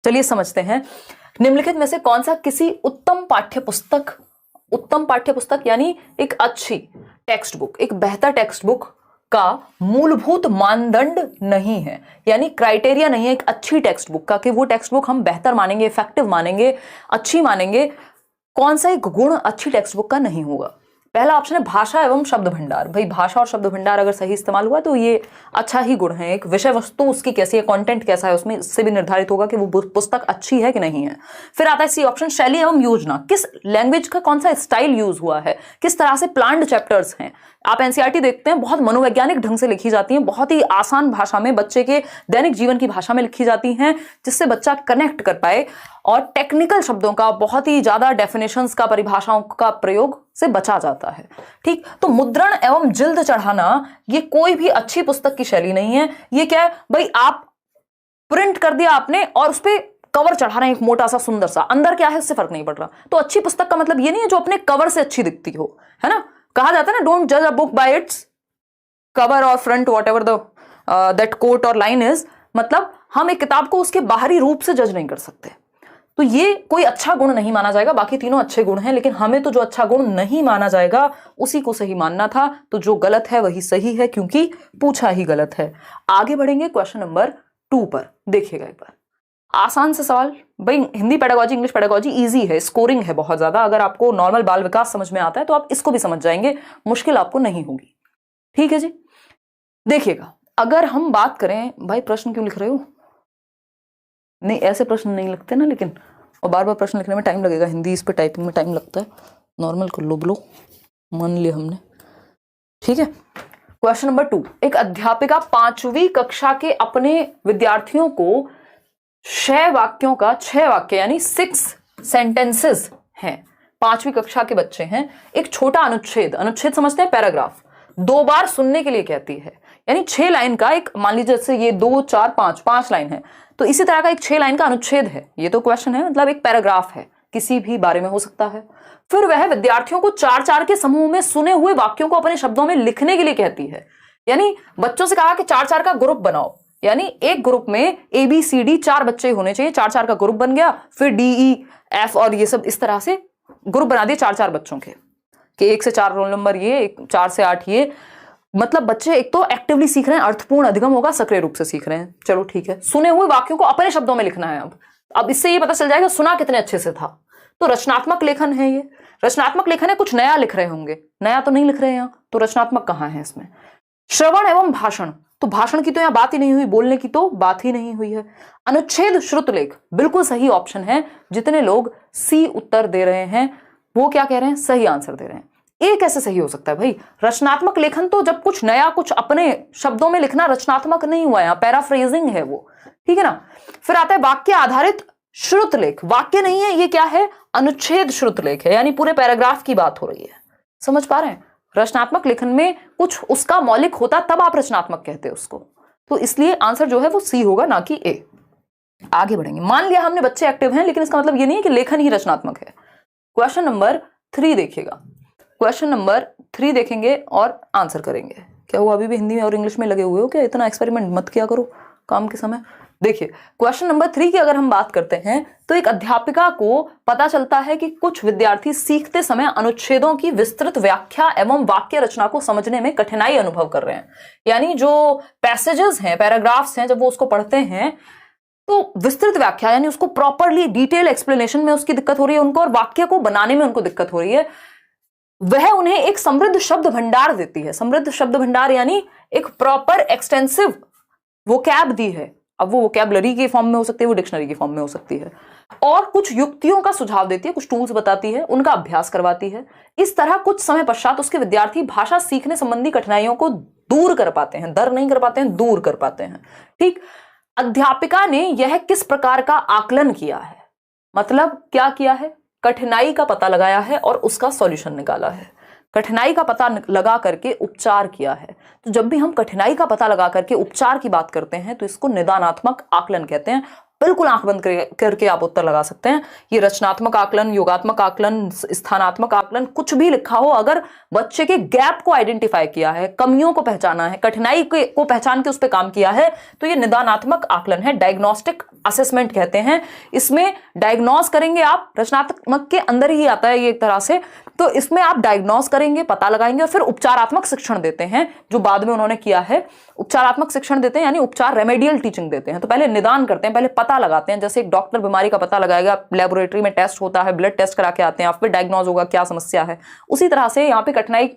चलिए समझते हैं, निम्नलिखित में से कौन सा किसी उत्तम पाठ्यपुस्तक यानी एक अच्छी टेक्स्ट बुक, एक बेहतर टेक्स्ट बुक का मूलभूत मानदंड नहीं है, यानी क्राइटेरिया नहीं है एक अच्छी टेक्स्ट बुक का कि वो टेक्स्ट बुक हम बेहतर मानेंगे, इफेक्टिव मानेंगे, अच्छी मानेंगे। कौन सा एक गुण अच्छी टेक्स्ट बुक का नहीं होगा? पहला ऑप्शन है भाषा एवं शब्द भंडार। भाई भाषा और शब्द भंडार अगर सही इस्तेमाल हुआ तो ये अच्छा ही गुण है। एक विषय वस्तु उसकी कैसी है, कंटेंट कैसा है, उसमें इससे भी निर्धारित होगा कि वो पुस्तक अच्छी है कि नहीं है। फिर आता है सी ऑप्शन, शैली एवं योजना, किस लैंग्वेज का कौन सा स्टाइल यूज हुआ है, किस तरह से प्लान्ड चैप्टर्स हैं। आप एनसीईआरटी देखते हैं, बहुत मनोवैज्ञानिक ढंग से लिखी जाती हैं, बहुत ही आसान भाषा में, बच्चे के दैनिक जीवन की भाषा में लिखी जाती हैं, जिससे बच्चा कनेक्ट कर पाए, और टेक्निकल शब्दों का, बहुत ही ज्यादा डेफिनेशंस का, परिभाषाओं का प्रयोग से बचा जाता है। ठीक, तो मुद्रण एवं जिल्द चढ़ाना ये कोई भी अच्छी पुस्तक की शैली नहीं है। ये क्या है भाई, आप प्रिंट कर दिया आपने और उस पर कवर चढ़ा रहे हैं एक मोटा सा सुंदर सा, अंदर क्या है उससे फर्क नहीं पड़ रहा। तो अच्छी पुस्तक का मतलब ये नहीं है जो अपने कवर से अच्छी दिखती हो, है ना। कहा जाता है ना, डोंट जज a book by its cover और front, whatever that quote और लाइन इज। मतलब हम एक किताब को उसके बाहरी रूप से जज नहीं कर सकते। तो ये कोई अच्छा गुण नहीं माना जाएगा। बाकी तीनों अच्छे गुण हैं, लेकिन हमें तो जो अच्छा गुण नहीं माना जाएगा उसी को सही मानना था। तो जो गलत है वही सही है, क्योंकि पूछा ही गलत है। आगे बढ़ेंगे क्वेश्चन नंबर 2 पर। देखिएगा एक बार, आसान से सवाल। भाई Hindi pedagogy, English pedagogy easy है, स्कोरिंग है बहुत ज्यादा। अगर आपको नॉर्मल बाल विकास समझ में आता है तो आप इसको भी समझ जाएंगे, मुश्किल आपको नहीं होगी। ठीक है जी, देखिएगा। अगर हम बात करें, भाई प्रश्न क्यों लिख रहे हो? नहीं, ऐसे प्रश्न नहीं लिखते ना, लेकिन और बार बार प्रश्न लिखने में टाइम लगेगा। हिंदी इस पे टाइपिंग में टाइम लगता है। नॉर्मल कर लो, ब्लो मान लिया हमने। ठीक है, क्वेश्चन नंबर 2। एक अध्यापिका 5वीं कक्षा के अपने विद्यार्थियों को 6 वाक्यों का 6 वाक्य यानी 6 सेंटेंसेस हैं। 5वीं कक्षा के बच्चे हैं। एक छोटा अनुच्छेद, अनुच्छेद समझते हैं, पैराग्राफ, 2 बार सुनने के लिए कहती है। यानी 6 लाइन का एक, मान लीजिए जैसे ये 2 4 5 लाइन है, तो इसी तरह का एक 6 लाइन का अनुच्छेद है। ये तो क्वेश्चन है, मतलब एक पैराग्राफ है, किसी भी बारे में हो सकता है। फिर वह विद्यार्थियों को 4-4 के समूह में सुने हुए वाक्यों को अपने शब्दों में लिखने के लिए कहती है। यानी बच्चों से कहा कि 4-4 का ग्रुप बनाओ, यानी एक ग्रुप में ABCD 4 बच्चे होने चाहिए, 4-4 का ग्रुप बन गया। फिर DEF और ये सब इस तरह से ग्रुप बना दिए 4-4 बच्चों के, कि 1 से 4 रोल नंबर ये, 4 से 8 ये। मतलब बच्चे एक तो एक्टिवली सीख रहे हैं, अर्थपूर्ण अधिगम होगा, सक्रिय रूप से सीख रहे हैं। चलो ठीक है, सुने हुए वाक्यों को अपने शब्दों में लिखना है। अब इससे ये पता चल जाएगा सुना कितने अच्छे से था। तो रचनात्मक लेखन है ये, रचनात्मक लेखन है, कुछ नया लिख रहे होंगे। नया तो नहीं लिख रहे हैं, तो रचनात्मक कहाँ है इसमें? श्रवण एवं भाषण, तो भाषण की तो यहां बात ही नहीं हुई, बोलने की तो बात ही नहीं हुई है। अनुच्छेद श्रुतलेख बिल्कुल सही ऑप्शन है। जितने लोग C उत्तर दे रहे हैं वो क्या कह रहे हैं? सही आंसर दे रहे हैं। ए कैसे सही हो सकता है भाई? रचनात्मक लेखन तो जब कुछ नया, कुछ अपने शब्दों में लिखना रचनात्मक नहीं हुआ, यहां पैराफ्रेजिंग है वो। ठीक है ना। फिर आता है वाक्य आधारित श्रुतलेख। वाक्य नहीं है ये, क्या है? अनुच्छेद श्रुतलेख है, यानी पूरे पैराग्राफ की बात हो रही है। समझ पा रहे हैं? रचनात्मक लेखन में कुछ उसका मौलिक होता तब आप रचनात्मक कहते हैं उसको। तो इसलिए आंसर जो है वो C होगा, ना कि A। आगे बढ़ेंगे। मान लिया हमने बच्चे एक्टिव हैं, लेकिन इसका मतलब ये नहीं है कि लेखन ही रचनात्मक है। क्वेश्चन नंबर 3 देखिएगा। क्वेश्चन नंबर 3 देखेंगे और आंसर करेंगे। क्या हुआ, अभी भी हिंदी में और इंग्लिश में लगे हुए हो क्या? इतना एक्सपेरिमेंट मत किया करो काम के समय। देखिए क्वेश्चन नंबर 3 की अगर हम बात करते हैं, तो एक अध्यापिका को पता चलता है कि कुछ विद्यार्थी सीखते समय अनुच्छेदों की विस्तृत व्याख्या एवं वाक्य रचना को समझने में कठिनाई अनुभव कर रहे हैं। यानी जो पैसेजेस हैं, पैराग्राफ्स हैं, जब वो उसको पढ़ते हैं तो विस्तृत व्याख्या यानी उसको प्रॉपरली डिटेल एक्सप्लेनेशन में उसकी दिक्कत हो रही है उनको, और वाक्य को बनाने में उनको दिक्कत हो रही है। वह उन्हें एक समृद्ध शब्द भंडार देती है। समृद्ध शब्द भंडार यानी एक प्रॉपर एक्सटेंसिव वोकैब दी है। अब वो वोकैबलरी के फॉर्म में हो सकती है, वो डिक्शनरी के फॉर्म में हो सकती है, और कुछ युक्तियों का सुझाव देती है, कुछ टूल्स बताती है, उनका अभ्यास करवाती है। इस तरह कुछ समय पश्चात उसके विद्यार्थी भाषा सीखने संबंधी कठिनाइयों को दूर कर पाते हैं। दर नहीं कर पाते हैं, दूर कर पाते हैं। ठीक, अध्यापिका ने यह किस प्रकार का आकलन किया है? मतलब क्या किया है? कठिनाई का पता लगाया है और उसका सॉल्यूशन निकाला है। कठिनाई का पता लगा करके उपचार किया है। तो जब भी हम कठिनाई का पता लगा करके उपचार की बात करते हैं तो इसको निदानात्मक आकलन कहते हैं। बिल्कुल आंख बंद करके आप उत्तर लगा सकते हैं। ये रचनात्मक आकलन, योगात्मक आकलन, स्थानात्मक आकलन, कुछ भी लिखा हो, अगर बच्चे के गैप को आइडेंटिफाई किया है, कमियों को पहचाना है, कठिनाई को पहचान के उस पर काम किया है, तो ये निदानात्मक आकलन है, डायग्नोस्टिक असेसमेंट कहते हैं। इसमें डायग्नोस करेंगे आप, रचनात्मक के अंदर ही आता है ये एक तरह से, तो इसमें आप डायग्नोस करेंगे, पता लगाएंगे और फिर उपचारात्मक शिक्षण देते हैं, जो बाद में उन्होंने किया है। उपचारात्मक शिक्षण देते हैं यानी उपचार, रेमेडियल टीचिंग देते हैं। तो पहले निदान करते हैं, पहले पता लगाते हैं। जैसे एक डॉक्टर बीमारी का पता लगाएगा, लेबोरेटरी में टेस्ट होता है, ब्लड टेस्ट करा के आते हैं, आप फिर डायग्नोज होगा क्या समस्या है। उसी तरह से यहाँ पे कठिनाई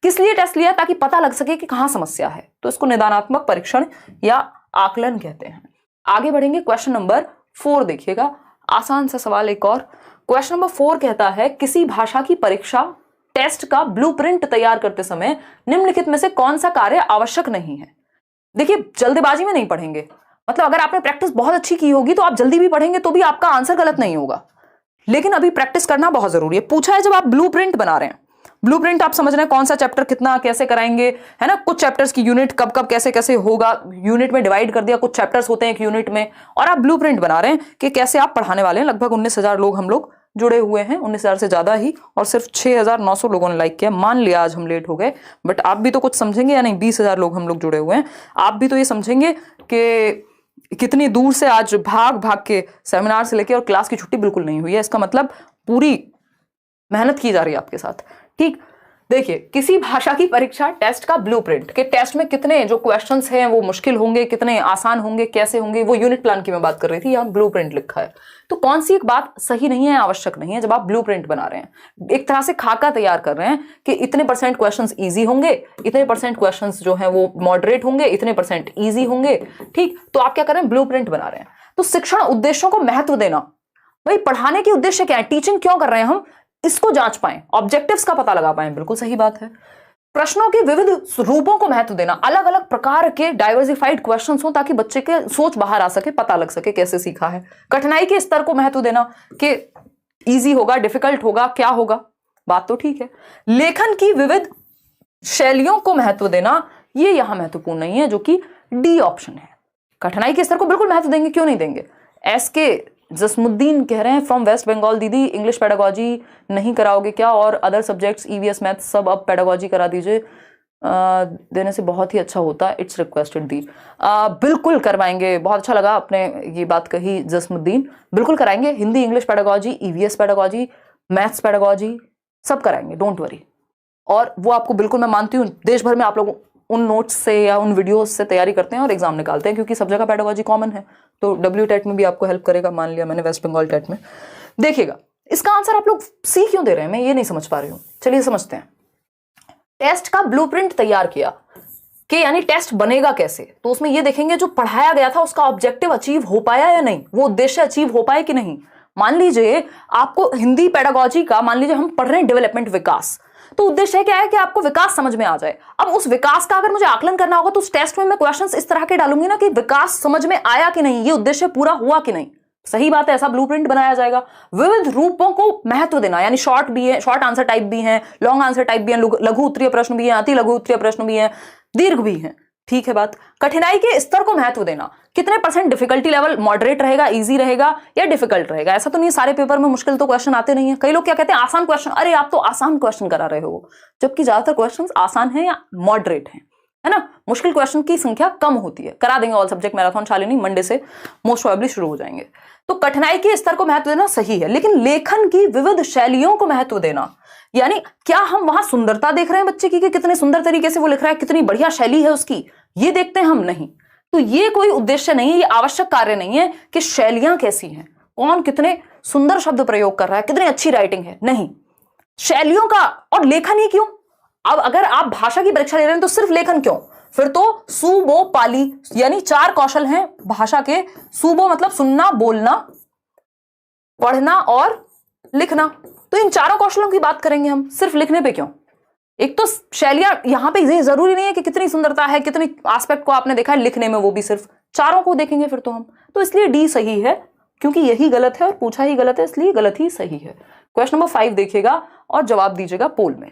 किस लिए टेस्ट लिया, ताकि पता लग सके कि कहाँ समस्या है, तो इसको निदानात्मक परीक्षण या आकलन कहते हैं। आगे बढ़ेंगे, क्वेश्चन नंबर 4 देखिएगा, आसान सा सवाल एक और। क्वेश्चन नंबर 4 कहता है, किसी भाषा की परीक्षा टेस्ट का ब्लूप्रिंट तैयार करते समय निम्नलिखित में से कौन सा कार्य आवश्यक नहीं है। देखिए, जल्दबाजी में नहीं पढ़ेंगे, मतलब अगर आपने प्रैक्टिस बहुत अच्छी की होगी तो आप जल्दी भी पढ़ेंगे तो भी आपका आंसर गलत नहीं होगा, लेकिन अभी प्रैक्टिस करना बहुत जरूरी है। पूछा है जब आप ब्लूप्रिंट बना रहे हैं, ब्लूप्रिंट आप समझ रहे हैं कौन सा चैप्टर कितना कैसे कराएंगे, है ना, कुछ चैप्टर्स की यूनिट कब कब कैसे कैसे होगा, यूनिट में डिवाइड कर दिया, कुछ चैप्टर्स होते हैं एक यूनिट में, और आप ब्लूप्रिंट बना रहे हैं कि कैसे आप पढ़ाने वाले हैं। लगभग 19,000 लोग हम लोग जुड़े हुए हैं, 19,000 से ज्यादा ही, और सिर्फ 6,900 लोगों ने लाइक किया। मान लिया आज हम लेट हो गए, बट आप भी तो कुछ समझेंगे या नहीं। 20,000 लोग हम लोग जुड़े हुए हैं, आप भी तो ये समझेंगे कि कितनी दूर से आज भाग भाग के सेमिनार से लेके और क्लास की छुट्टी बिल्कुल नहीं हुई है, इसका मतलब पूरी मेहनत की जा रही है आपके साथ। ठीक, देखिए, किसी भाषा की परीक्षा टेस्ट का ब्लूप्रिंट, के टेस्ट में कितने जो क्वेश्चंस हैं वो मुश्किल होंगे, कितने आसान होंगे, कैसे होंगे, वो यूनिट प्लान की मैं बात कर रही थी, यहाँ ब्लूप्रिंट लिखा है। तो कौन सी एक बात सही नहीं है, आवश्यक नहीं है जब आप ब्लूप्रिंट बना रहे हैं, एक तरह से खाका तैयार कर रहे हैं कि इतने % क्वेश्चंस इजी होंगे, इतने % क्वेश्चंस जो हैं वो मॉडरेट होंगे, इतने % इजी होंगे। ठीक, तो आप क्या कर रहे हैं, ब्लूप्रिंट बना रहे हैं। तो शिक्षण उद्देश्यों को महत्व देना, भाई पढ़ाने की उद्देश्य क्या है, टीचिंग क्यों कर रहे हैं हम, इसको जांच पाएं, ऑब्जेक्टिव्स का पता लगा पाएं, बिल्कुल सही बात है। प्रश्नों के विविध रूपों को महत्व देना, अलग अलग प्रकार के डाइवर्सिफाइड क्वेश्चंस हो ताकि बच्चे के सोच बाहर आ सके, पता लग सके कैसे सीखा है। कठिनाई के स्तर को महत्व देना कि इजी होगा, डिफिकल्ट होगा, क्या होगा, बात तो ठीक है। लेखन की विविध शैलियों को महत्व देना, ये यहां महत्वपूर्ण नहीं है, जो कि डी ऑप्शन है। कठिनाई के स्तर को बिल्कुल महत्व देंगे, क्यों नहीं देंगे। एसके जसमुद्दीन कह रहे हैं फ्रॉम वेस्ट बंगाल, दीदी इंग्लिश पेडागोजी नहीं कराओगे क्या, और अदर सब्जेक्ट्स ईवीएस मैथ सब अब पेडागोजी करा दीजिए, देने से बहुत ही अच्छा होता, इट्स रिक्वेस्टेड दी। बिल्कुल करवाएंगे, बहुत अच्छा लगा आपने ये बात कही जसमुद्दीन, बिल्कुल कराएंगे। Hindi English pedagogy, EVS pedagogy, maths pedagogy सब कराएंगे, डोंट वरी। और वो आपको बिल्कुल, मैं मानती हूँ देश भर में आप लोग उन नोट्स से या उन वीडियोस से तैयारी करते हैं और एग्जाम निकालते हैं, क्योंकि सब जगह पेडागोजी कॉमन है, तो WTET में भी आपको हेल्प करेगा। मान लिया मैंने वेस्ट बंगाल टेट में, देखिएगा इसका आंसर आप लोग सी क्यों दे रहे हैं, मैं ये नहीं समझ पा रही हूँ। चलिए समझते हैं। टेस्ट का ब्लूप्रिंट तैयार किया कि यानी टेस्ट बनेगा कैसे, तो उसमें ये देखेंगे जो पढ़ाया गया था उसका ऑब्जेक्टिव अचीव हो पाया या नहीं, वो उद्देश्य अचीव हो पाए कि नहीं। मान लीजिए आपको हिंदी पेडागोजी का, मान लीजिए हम पढ़ रहे हैं डेवलपमेंट, विकास, तो उद्देश्य क्या है कि आपको विकास समझ में आ जाए। अब उस विकास का अगर मुझे आकलन करना होगा तो उस टेस्ट में मैं क्वेश्चंस इस तरह के डालूंगी ना कि विकास समझ में आया कि नहीं, ये उद्देश्य पूरा हुआ कि नहीं। सही बात है, ऐसा ब्लूप्रिंट बनाया जाएगा। विविध रूपों को महत्व देना, यानी शॉर्ट भी है, शॉर्ट आंसर टाइप भी हैं, लॉन्ग आंसर टाइप भी हैं, लघु उत्तरीय प्रश्न भी हैं, अति लघु उत्तरीय प्रश्न भी हैं, दीर्घ भी हैं। ठीक है बात। कठिनाई के स्तर को महत्व देना, कितने % डिफिकल्टी लेवल, मॉडरेट रहेगा, इजी रहेगा या डिफिकल्ट रहेगा। ऐसा तो नहीं सारे पेपर में मुश्किल तो क्वेश्चन आते नहीं है। कई लोग क्या कहते हैं, आसान क्वेश्चन, अरे आप तो आसान क्वेश्चन करा रहे हो, जबकि ज्यादातर क्वेश्चन आसान है या मॉडरेट है ना। मुश्किल क्वेश्चन की संख्या कम होती है। करा देंगे all subject marathon Shalini, Monday से मोस्ट प्रोबेबली शुरू हो जाएंगे। तो कठिनाई के स्तर को महत्व देना सही है, लेकिन लेखन की विविध शैलियों को महत्व देना, यानी क्या हम वहां सुंदरता देख रहे हैं बच्चे की कि कितने सुंदर तरीके से वो लिख रहा है, कितनी बढ़िया शैली है उसकी, ये देखते हैं हम नहीं। तो ये कोई उद्देश्य नहीं है, ये आवश्यक कार्य नहीं है कि शैलियां कैसी हैं, कौन कितने सुंदर शब्द प्रयोग कर रहा है, कितनी अच्छी राइटिंग है, नहीं। शैलियों का और लेखन ही क्यों। अब अगर आप भाषा की परीक्षा ले रहे हैं तो सिर्फ लेखन क्यों, फिर तो सुबो पाली, यानी 4 कौशल हैं भाषा के। सुबो मतलब सुनना, बोलना, पढ़ना और लिखना। तो इन 4 कौशलों की बात करेंगे हम, सिर्फ लिखने पे क्यों। एक तो शैलियां, यहां पे ये जरूरी नहीं है कि कितनी सुंदरता है, कितनी एस्पेक्ट को आपने देखा है लिखने में, वो भी सिर्फ 4 को देखेंगे फिर तो हम। तो इसलिए डी सही है, क्योंकि यही गलत है और पूछा ही गलत है, इसलिए गलत ही सही है। क्वेश्चन नंबर 5 देखिएगा और जवाब दीजिएगा पोल में।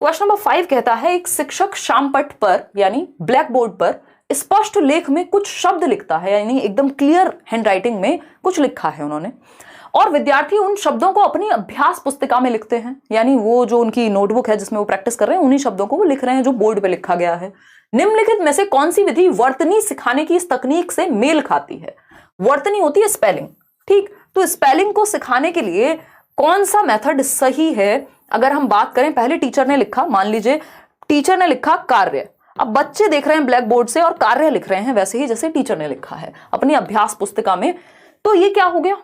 क्वेश्चन नंबर 5 कहता है, एक शिक्षक शामपट पर यानी ब्लैक बोर्ड पर स्पष्ट लेख में कुछ शब्द लिखता है, यानी एकदम क्लियर हैंडराइटिंग में कुछ लिखा है उन्होंने, और विद्यार्थी उन शब्दों को अपनी अभ्यास पुस्तिका में लिखते हैं, यानी वो जो उनकी नोटबुक है जिसमें वो प्रैक्टिस कर रहे हैं उन्हीं शब्दों को वो लिख रहे हैं जो बोर्ड पे लिखा गया है। निम्नलिखित में से कौन सी विधि वर्तनी सिखाने की इस तकनीक से मेल खाती है? वर्तनी होती है स्पेलिंग, ठीक, तो स्पेलिंग को सिखाने के लिए कौन सा मेथड सही है? अगर हम बात करें, पहले टीचर ने लिखा, मान लीजिए टीचर ने लिखा कार्य, अब बच्चे देख रहे हैं ब्लैक बोर्ड से और कार्य लिख रहे हैं वैसे ही जैसे टीचर ने लिखा है अपनी अभ्यास पुस्तिका में, तो ये क्या हो गया?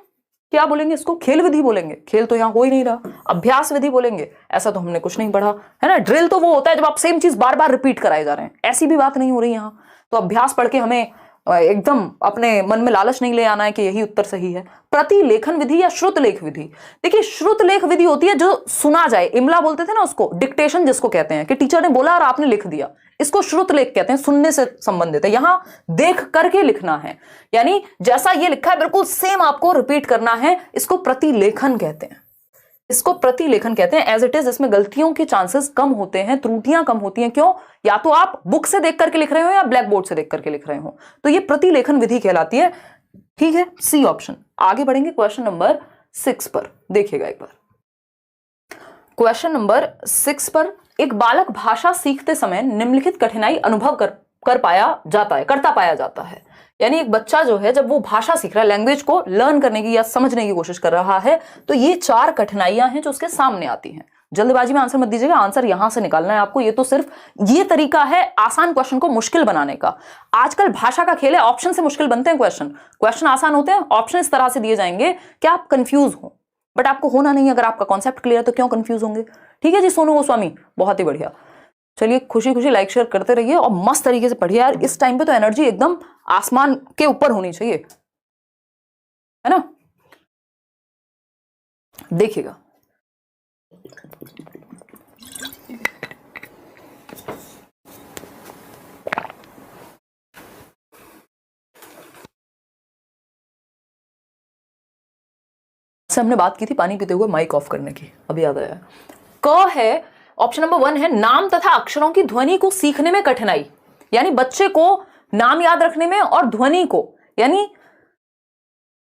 क्या बोलेंगे इसको? खेल विधि बोलेंगे। खेल तो यहां हो ही नहीं रहा, अभ्यास विधि बोलेंगे। ऐसा तो हमने कुछ नहीं पढ़ा है ना। ड्रिल तो वो होता है जब आप सेम चीज बार बार रिपीट कराए जा रहे हैं, ऐसी भी बात नहीं हो रही यहां। तो अभ्यास पढ़ के हमें एकदम अपने मन में लालच नहीं ले आना है कि यही उत्तर सही है। प्रतिलेखन विधि या श्रुत लेख विधि, देखिए श्रुत लेख विधि होती है जो सुना जाए, इमला बोलते थे ना उसको, डिक्टेशन जिसको कहते हैं कि टीचर ने बोला और आपने लिख दिया, इसको श्रुत लेख कहते हैं, सुनने से संबंधित है। यहां देख करके लिखना है, यानी जैसा ये लिखा है बिल्कुल सेम आपको रिपीट करना है, इसको प्रतिलेखन कहते हैं। इसको प्रतिलेखन कहते हैं एज इट इज, इसमें गलतियों के चांसेस कम होते हैं, त्रुटियां कम होती हैं। क्यों? या तो आप बुक से देख करके लिख रहे हो या ब्लैक बोर्ड से देख करके लिख रहे हो, तो ये प्रतिलेखन विधि कहलाती है। ठीक है, सी ऑप्शन। आगे बढ़ेंगे क्वेश्चन नंबर 6 पर, देखिएगा एक बार। क्वेश्चन नंबर 6 पर, एक बालक भाषा सीखते समय निम्नलिखित कठिनाई अनुभव करता पाया जाता है। यानी एक बच्चा जो है जब वो भाषा सीख रहा है, लैंग्वेज को लर्न करने की या समझने की कोशिश कर रहा है, तो ये 4 कठिनाइयां हैं जो उसके सामने आती हैं। जल्दबाजी में आंसर मत दीजिएगा, आंसर यहां से निकालना है आपको। ये तो सिर्फ ये तरीका है आसान क्वेश्चन को मुश्किल बनाने का। आजकल भाषा का खेल है, ऑप्शन से मुश्किल बनते हैं क्वेश्चन आसान होते हैं, ऑप्शन इस तरह से दिए जाएंगे कि आप कंफ्यूज हो, बट आपको होना नहीं। अगर आपका कॉन्सेप्ट क्लियर है तो क्यों कंफ्यूज होंगे? ठीक है जी सोनू गोस्वामी, बहुत ही बढ़िया। चलिए खुशी खुशी लाइक शेयर करते रहिए और मस्त तरीके से पढ़िए यार। इस टाइम पे तो एनर्जी एकदम आसमान के ऊपर होनी चाहिए, है ना। देखिएगा, हमने बात की थी पानी पीते हुए माइक ऑफ करने की, अभी याद आया। क है, ऑप्शन नंबर 1 है, नाम तथा अक्षरों की ध्वनि को सीखने में कठिनाई, यानी बच्चे को नाम याद रखने में और ध्वनि को, यानी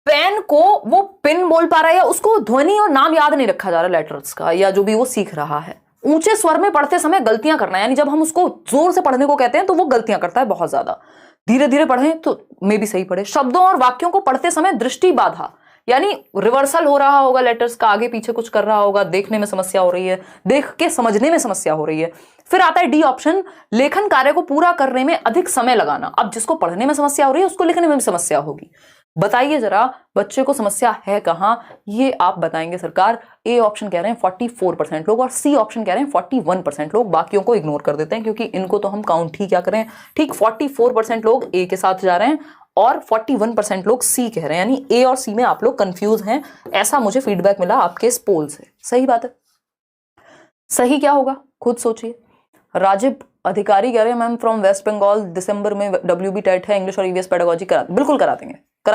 पेन को वो पिन बोल पा रहा है या उसको ध्वनि और नाम याद नहीं रखा जा रहा लेटर्स का, या जो भी वो सीख रहा है। ऊंचे स्वर में पढ़ते समय गलतियां करना, यानी जब हम उसको जोर से पढ़ने को कहते हैं तो वो गलतियां करता है बहुत ज्यादा। धीरे धीरे पढ़ें तो मे भी सही पढ़े। शब्दों और वाक्यों को पढ़ते समय दृष्टि बाधा, यानी रिवर्सल हो रहा होगा लेटर्स का, आगे पीछे कुछ कर रहा होगा, देखने में समस्या हो रही है, देख के समझने में समस्या हो रही है। फिर आता है डी ऑप्शन, लेखन कार्य को पूरा करने में अधिक समय लगाना। अब जिसको पढ़ने में समस्या हो रही है उसको लिखने में भी समस्या होगी। बताइए जरा बच्चे को समस्या है कहां, ये आप बताएंगे सरकार। ए ऑप्शन कह रहे हैं 44% लोग और सी ऑप्शन कह रहे हैं 41% लोग। बाकियों को इग्नोर कर देते हैं क्योंकि इनको तो हम काउंट ही क्या करें। ठीक, 44% लोग ए के साथ जा रहे हैं और 41% लोग सी कह रहे हैं, यानी ए और सी में आप लोग कंफ्यूज हैं, ऐसा मुझे फीडबैक मिला आपके इस पोल से। सही बात है, सही क्या होगा खुद सोचिए। राजीव अधिकारी कह रहे हैं मैम फ्रॉम वेस्ट बंगाल, दिसंबर में WB टेट है, इंग्लिश और ईवीएस पेडागोजी बिल्कुल करा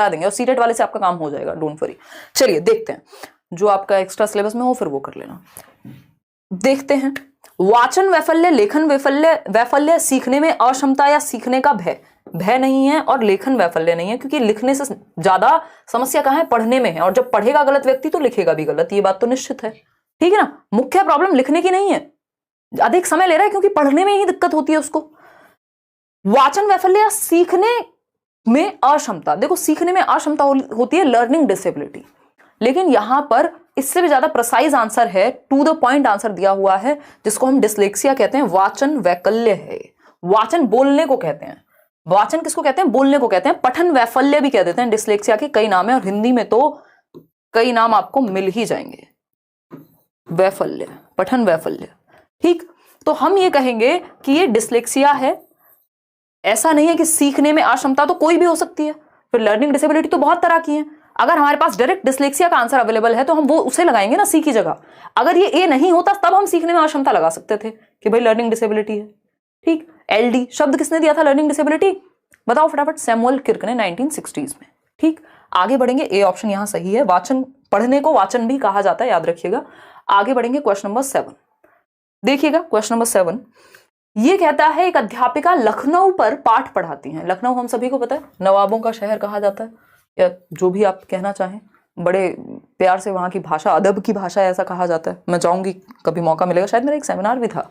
देंगे और सीटेट वाले से आपका काम हो जाएगा, डोंट वरी। चलिए देखते हैं, जो आपका एक्स्ट्रा सिलेबस में हो फिर वो कर लेना। देखते हैं, वाचन वैफल्य, लेखन वैफल्य, सीखने में अक्षमता या सीखने का भय नहीं है, और लेखन वैफल्य नहीं है, क्योंकि लिखने से ज्यादा समस्या कहां है, पढ़ने में है। और जब पढ़ेगा गलत व्यक्ति तो लिखेगा भी गलत, ये बात तो निश्चित है। ठीक है ना, मुख्य प्रॉब्लम लिखने की नहीं है, अधिक समय ले रहा है क्योंकि पढ़ने में ही दिक्कत होती है उसको। वाचन वैफल्य या सीखने में अक्षमता, देखो सीखने में अक्षमता होती है लर्निंग डिसेबिलिटी, लेकिन यहां पर इससे भी ज्यादा प्रिसाइज आंसर है, टू द पॉइंट आंसर दिया हुआ है, जिसको हम डिस्लेक्सिया कहते हैं। वाचन वैकल्य है, वाचन बोलने को कहते हैं। वाचन किसको कहते हैं? बोलने को कहते हैं। पठन वैफल्य भी कह देते हैं, डिस्लेक्सिया के कई नाम है और हिंदी में तो कई नाम आपको मिल ही जाएंगे। वैफल्य, पठन वैफल्य, ठीक। तो हम ये कहेंगे कि ये डिस्लेक्सिया है, ऐसा नहीं है कि सीखने में अक्षमता तो कोई भी हो सकती है। फिर लर्निंग डिसेबिलिटी तो बहुत तरह की है। अगर हमारे पास डायरेक्ट डिस्लेक्सिया का आंसर अवेलेबल है तो हम वो उसे लगाएंगे ना, सी की जगह। अगर ये ए नहीं होता तब हम सीखने में अक्षमता लगा सकते थे कि भाई लर्निंग डिसेबिलिटी है। ठीक, LD शब्द किसने दिया था लर्निंग डिसेबिलिटी, बताओ फटाफट। सैमुअल किर्क ने 1960s में। ठीक, आगे बढ़ेंगे, ए ऑप्शन यहां सही है। वाचन, पढ़ने को वाचन भी कहा जाता है, याद रखिएगा। आगे बढ़ेंगे क्वेश्चन नंबर 7, देखिएगा क्वेश्चन नंबर 7। ये कहता है एक अध्यापिका लखनऊ पर पाठ पढ़ाती हैं। लखनऊ हम सभी को पता है नवाबों का शहर कहा जाता है, या जो भी आप कहना चाहें, बड़े प्यार से वहाँ की भाषा, अदब की भाषा ऐसा कहा जाता है। मैं जाऊंगी कभी मौका मिलेगा, शायद मेरा एक सेमिनार भी था,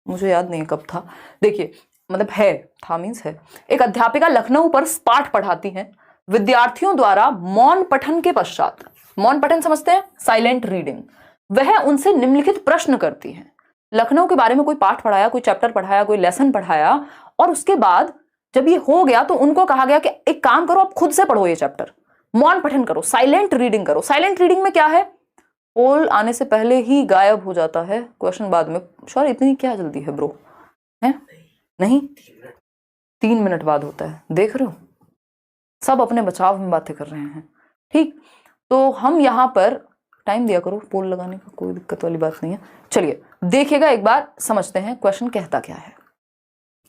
मुझे याद नहीं कब था। देखिए मतलब है, था मीन्स है। एक अध्यापिका लखनऊ पर पाठ पढ़ाती हैं, विद्यार्थियों द्वारा मौन पठन के पश्चात, मौन पठन समझते हैं, साइलेंट रीडिंग, वह उनसे निम्नलिखित प्रश्न करती हैं। लखनऊ के बारे में कोई पाठ पढ़ाया, कोई चैप्टर पढ़ाया, कोई लेसन पढ़ाया, और उसके बाद जब ये हो गया तो उनको कहा गया कि एक काम करो, आप खुद से पढ़ो ये चैप्टर, मौन पठन करो, साइलेंट रीडिंग करो। साइलेंट रीडिंग में क्या है, पोल आने से पहले ही गायब हो जाता है, क्वेश्चन बाद में। सॉरी इतनी क्या जल्दी है ब्रो, है नहीं, 3 मिनट बाद होता है, देख रहे हो, सब अपने बचाव में बातें कर रहे हैं। ठीक, तो हम यहाँ पर टाइम दिया करो पोल लगाने का, कोई दिक्कत वाली बात नहीं है। चलिए देखिएगा एक बार, समझते हैं क्वेश्चन कहता क्या है।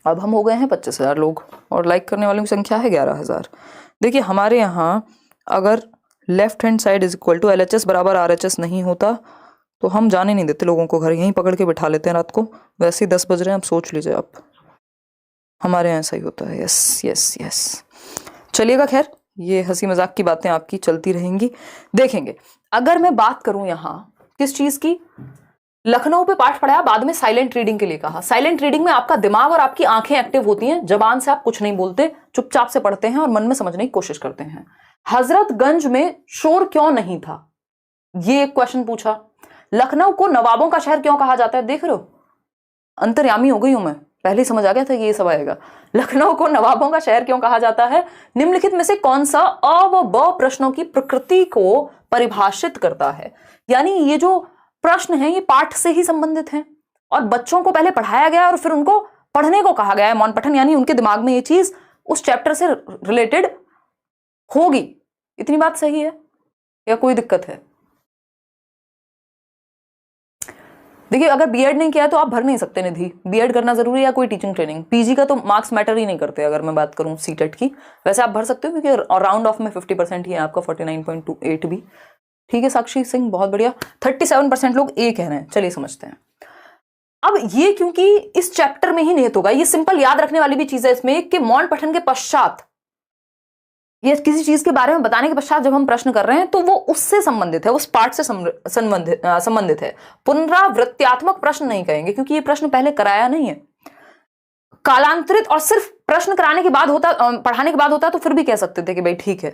अब हम हो गए हैं 25,000 लोग और लाइक करने वालों की संख्या है 11,000। देखिए हमारे यहाँ अगर left hand side is equal to LHS बराबर RHS नहीं होता तो हम जाने नहीं देते लोगों को घर, यहीं पकड़ के बिठा लेते हैं रात को। वैसे ही 10 बज रहे हैं, अब सोच लीजिए आप, हमारे यहाँ ऐसा ही होता है। यस यस यस, चलिएगा, खैर ये हंसी मजाक की बातें आपकी चलती रहेंगी। देखेंगे अगर मैं बात करूं यहाँ किस चीज की, लखनऊ पे पाठ पढ़ाया, बाद में साइलेंट रीडिंग के लिए कहा। साइलेंट रीडिंग में आपका दिमाग और आपकी आंखें एक्टिव होती हैं, जबान से आप कुछ नहीं बोलते, चुपचाप से पढ़ते हैं और मन में समझने की कोशिश करते हैं। हजरतगंज में शोर क्यों नहीं था, ये एक क्वेश्चन पूछा। लखनऊ को नवाबों का शहर क्यों कहा जाता है, देख रहे हो अंतर्यामी हो गई हूं मैं, पहले ही समझ आ गया था कि ये सब आएगा। लखनऊ को नवाबों का शहर क्यों कहा जाता है, निम्नलिखित में से कौन सा अ व ब प्रश्नों की प्रकृति को परिभाषित करता है। यानी ये जो प्रश्न है ये पाठ से ही संबंधित हैं और बच्चों को पहले पढ़ाया गया और फिर उनको पढ़ने को कहा गया है, मौन पठन, यानी उनके दिमाग में ये चीज उस चैप्टर से रिलेटेड होगी। इतनी बात सही है या कोई दिक्कत है? देखिए अगर बीएड नहीं किया है तो आप भर नहीं सकते निधि, बीएड करना जरूरी है या कोई टीचिंग ट्रेनिंग। पीजी का तो मार्क्स मैटर ही नहीं करते अगर मैं बात करूं सीटेट की। वैसे आप भर सकते हो क्योंकि राउंड ऑफ में 50% ही है आपका, 49.28 भी ठीक है। साक्षी सिंह बहुत बढ़िया, 37% लोग ए कह रहे हैं। चलिए समझते हैं। अब ये क्योंकि इस चैप्टर में ही निहित होगा, ये सिंपल याद रखने वाली भी चीज है इसमें कि मौन पठन के पश्चात, ये किसी चीज के बारे में बताने के पश्चात जब हम प्रश्न कर रहे हैं तो वो उससे संबंधित है, उस पार्ट से संबंधित है। पुनरावृत्त्यात्मक प्रश्न नहीं कहेंगे क्योंकि ये प्रश्न पहले कराया नहीं है। कालांतरित और सिर्फ प्रश्न कराने के बाद होता, पढ़ाने के बाद होता तो फिर भी कह सकते थे कि भाई ठीक है।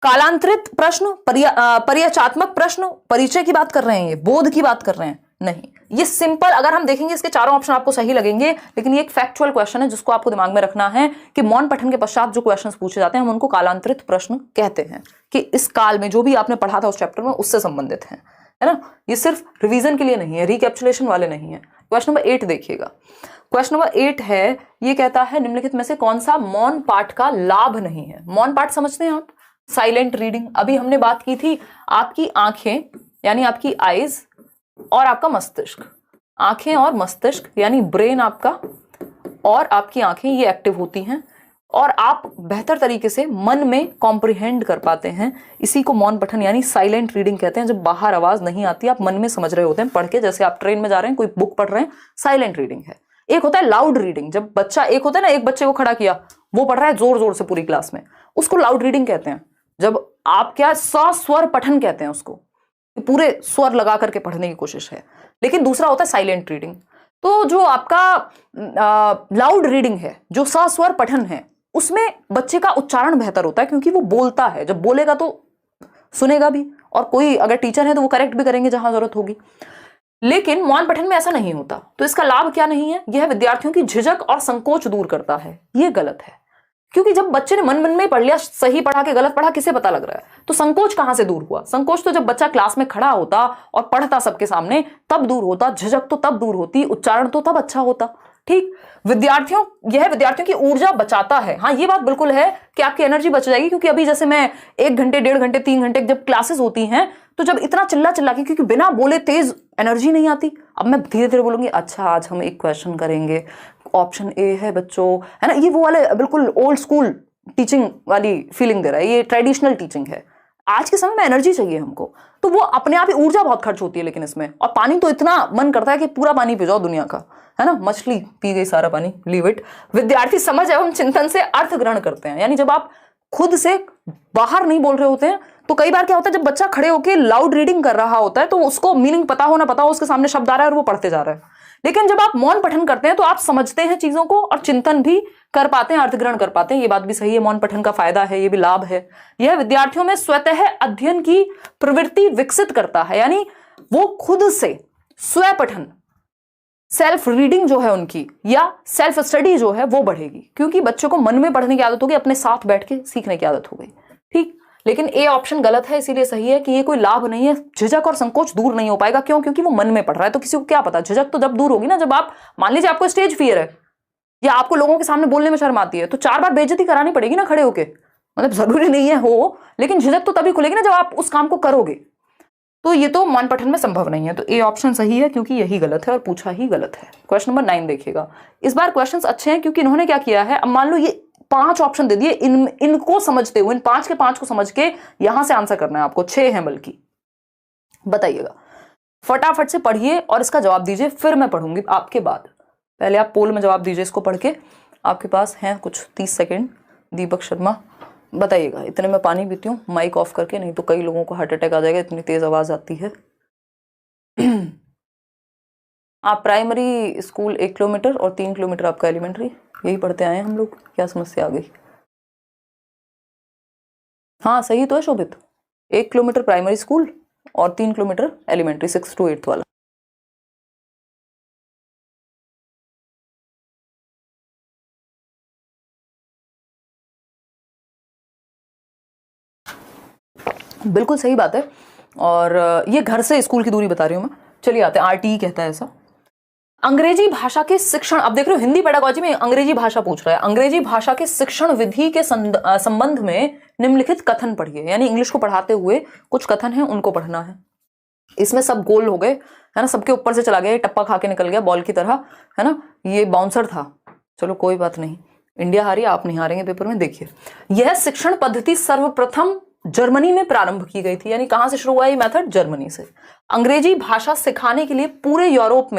कालांतरित प्रश्न, परिचयात्मक प्रश्न, परिचय की बात कर रहे हैं, ये बोध की बात कर रहे हैं, नहीं। ये सिंपल, अगर हम देखेंगे इसके चारों ऑप्शन आपको सही लगेंगे, लेकिन ये एक फैक्चुअल क्वेश्चन है जिसको आपको दिमाग में रखना है कि मौन पठन के पश्चात जो क्वेश्चंस पूछे जाते हैं हम उनको कालांतरित प्रश्न कहते हैं, कि इस काल में जो भी आपने पढ़ा था उस चैप्टर में उससे संबंधित है ना। ये सिर्फ रिवीजन के लिए नहीं है, रिकैप्चुलेशन वाले नहीं है। क्वेश्चन नंबर 8 देखिएगा। क्वेश्चन नंबर 8 है, ये कहता है निम्नलिखित में से कौन सा मौन पाठ का लाभ नहीं है। मौन पाठ समझते हैं आप, साइलेंट रीडिंग। अभी हमने बात की थी आपकी आंखें यानी आपकी आईज और आपका मस्तिष्क, आंखें और मस्तिष्क यानी ब्रेन आपका और आपकी आंखें ये एक्टिव होती हैं और आप बेहतर तरीके से मन में कॉम्प्रिहेंड कर पाते हैं। इसी को मौन पठन यानी साइलेंट रीडिंग कहते हैं। जब बाहर आवाज नहीं आती, आप मन में समझ रहे होते हैं पढ़ के, जैसे आप ट्रेन में जा रहे हैं कोई बुक पढ़ रहे हैं, साइलेंट रीडिंग है। एक होता है लाउड रीडिंग, जब बच्चा, एक होता है ना एक बच्चे को खड़ा किया, वो पढ़ रहा है जोर जोर से पूरी क्लास में, उसको लाउड रीडिंग कहते हैं। जब आप क्या सस्वर पठन कहते हैं उसको, पूरे स्वर लगा करके पढ़ने की कोशिश है। लेकिन दूसरा होता है साइलेंट रीडिंग। तो जो आपका लाउड रीडिंग है, जो सस्वर पठन है, उसमें बच्चे का उच्चारण बेहतर होता है क्योंकि वो बोलता है, जब बोलेगा तो सुनेगा भी, और कोई अगर टीचर है तो वो करेक्ट भी करेंगे जहां जरूरत होगी। लेकिन मौन पठन में ऐसा नहीं होता। तो इसका लाभ क्या नहीं है, यह विद्यार्थियों की झिझक और संकोच दूर करता है। ये गलत है क्योंकि जब बच्चे ने मन में पढ़ लिया, सही पढ़ा के गलत पढ़ा किसे पता लग रहा है, तो संकोच कहां से दूर हुआ। संकोच तो जब बच्चा क्लास में खड़ा होता और पढ़ता सबके सामने तब दूर होता, झिझक तो तब दूर होती, उच्चारण तो तब अच्छा होता। ठीक, यह विद्यार्थियों की ऊर्जा बचाता है। हाँ, ये बात बिल्कुल है कि आपकी एनर्जी बच जाएगी, क्योंकि अभी जैसे मैं 1 घंटे 1.5 घंटे 3 घंटे जब क्लासेस होती हैं तो जब इतना चिल्ला चिल्ला के, क्योंकि बिना बोले तेज एनर्जी नहीं आती। अब मैं धीरे धीरे बोलूंगी, अच्छा आज हम एक क्वेश्चन करेंगे, ऑप्शन ए है बच्चों, है ना, ये वो वाले बिल्कुल ओल्ड स्कूल टीचिंग वाली फीलिंग दे रहा है, ये ट्रेडिशनल टीचिंग है। आज के समय में एनर्जी चाहिए हमको, तो वो अपने आप ही ऊर्जा बहुत खर्च होती है लेकिन इसमें, और पानी तो इतना मन करता है कि पूरा पानी पी जाओ दुनिया का, है ना, मछली पी गई सारा पानी, लीव इट। विद्यार्थी समझ एवं चिंतन से अर्थ ग्रहण करते हैं, यानी जब आप खुद से बाहर नहीं बोल रहे होते हैं तो कई बार क्या होता है, जब बच्चा खड़े होकर लाउड रीडिंग कर रहा होता है तो उसको मीनिंग पता हो ना पता हो, उसके सामने शब्द आ रहा है और वो पढ़ते जा रहा है, लेकिन जब आप मौन पठन करते हैं तो आप समझते हैं चीजों को और चिंतन भी कर पाते हैं, अर्थ ग्रहण कर पाते हैं। ये बात भी सही है, मौन पठन का फायदा है, ये भी लाभ है। यह विद्यार्थियों में स्वतः अध्ययन की प्रवृत्ति विकसित करता है, यानी वो खुद से स्व पठन, सेल्फ रीडिंग जो है उनकी या सेल्फ स्टडी जो है वो बढ़ेगी, क्योंकि बच्चों को मन में पढ़ने की आदत होगी, अपने साथ बैठ के सीखने की आदत हो गई। ठीक, लेकिन ए ऑप्शन गलत है, इसीलिए सही है कि ये कोई लाभ नहीं है, झिझक और संकोच दूर नहीं हो पाएगा। क्यों? क्योंकि वो मन में पढ़ रहा है, तो किसी को क्या पता, झिझक तो जब दूर होगी ना, जब आप मान लीजिए आपको स्टेज फियर है या आपको लोगों के सामने बोलने में शर्म आती है, तो 4 बार बेइज्जती करानी पड़ेगी ना खड़े होके, मतलब जरूरी नहीं है हो, लेकिन झिझक तो तभी खुलेगी ना जब आप उस काम को करोगे। तो ये तो मौन पठन में संभव नहीं है, तो ए ऑप्शन सही है, क्योंकि यही गलत है और पूछा ही गलत है। क्वेश्चन नंबर 9 देखिएगा, इस बार क्वेश्चंस अच्छे हैं क्योंकि इन्होंने क्या किया है, अब मान लो ये 5 ऑप्शन दे दिए, इनको समझते हुए, इन 5 के 5 को समझ के यहां से आंसर करना है आपको, 6 है बल्कि। बताइएगा, फटाफट से पढ़िए और इसका जवाब दीजिए, फिर मैं पढ़ूंगी आपके बाद। पहले आप पोल में जवाब दीजिए इसको पढ़ के, आपके पास हैं कुछ 30 सेकेंड। दीपक शर्मा बताइएगा, इतने में पानी पीती हूँ माइक ऑफ करके, नहीं तो कई लोगों को हार्ट अटैक आ जाएगा, इतनी तेज आवाज आती है। आप प्राइमरी स्कूल 1 किलोमीटर और 3 किलोमीटर आपका एलिमेंट्री, यही पढ़ते आए हैं हम लोग, क्या समस्या आ गई? हाँ सही तो है शोभित, 1 किलोमीटर प्राइमरी स्कूल और 3 किलोमीटर एलिमेंट्री, 6 to 8 वाला। बिल्कुल सही बात है, और ये घर से स्कूल की दूरी बता रही हूं मैं। चलिए आते हैं, RTE कहता है ऐसा। अंग्रेजी भाषा के शिक्षण, अब देख रहे हो हिंदी पेडागोजी में अंग्रेजी भाषा पूछ रहा है, अंग्रेजी भाषा के शिक्षण विधि के संबंध में निम्नलिखित कथन पढ़िए, यानी इंग्लिश को पढ़ाते हुए कुछ कथन है उनको पढ़ना है। इसमें सब गोल हो गए, है ना, सबके ऊपर से चला गया, टप्पा खा के निकल गया बॉल की तरह, है ना, ये बाउंसर था, चलो कोई बात नहीं, इंडिया हारी, आप नहीं हारेंगे पेपर में। देखिए, यह शिक्षण पद्धति सर्वप्रथम जर्मनी में प्रारंभ की गई थी, यानी कहां से शुरू हुआ ये मेथड? जर्मनी से। अंग्रेजी भाषा सिखाने के लिए पूरे यूरोप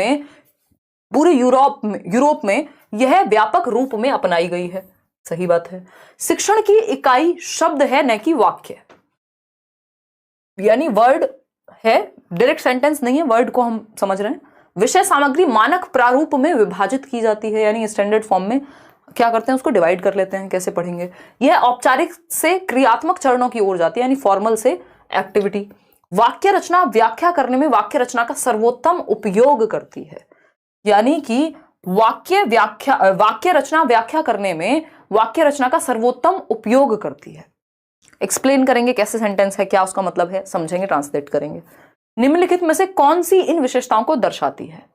में यह व्यापक रूप में अपनाई गई है। सही बात है। शिक्षण की इकाई शब्द है, न कि वाक्य, यानी वर्ड है, डायरेक्ट सेंटेंस नहीं है, वर्ड को हम समझ रहे हैं। विषय सामग्री मानक प्रारूप में विभाजित की जाती है, यानी स्टैंडर्ड फॉर्म में क्या करते हैं, उसको डिवाइड कर लेते हैं, कैसे पढ़ेंगे। यह औपचारिक से क्रियात्मक चरणों की ओर जाती है, यानी फॉर्मल से एक्टिविटी। वाक्य रचना व्याख्या करने में वाक्य रचना का सर्वोत्तम उपयोग करती है, यानी कि वाक्य रचना व्याख्या करने में वाक्य रचना का सर्वोत्तम उपयोग करती है। एक्सप्लेन करेंगे कैसे सेंटेंस है, क्या उसका मतलब है, समझेंगे, ट्रांसलेट करेंगे। निम्नलिखित में से कौन सी इन विशेषताओं को दर्शाती है?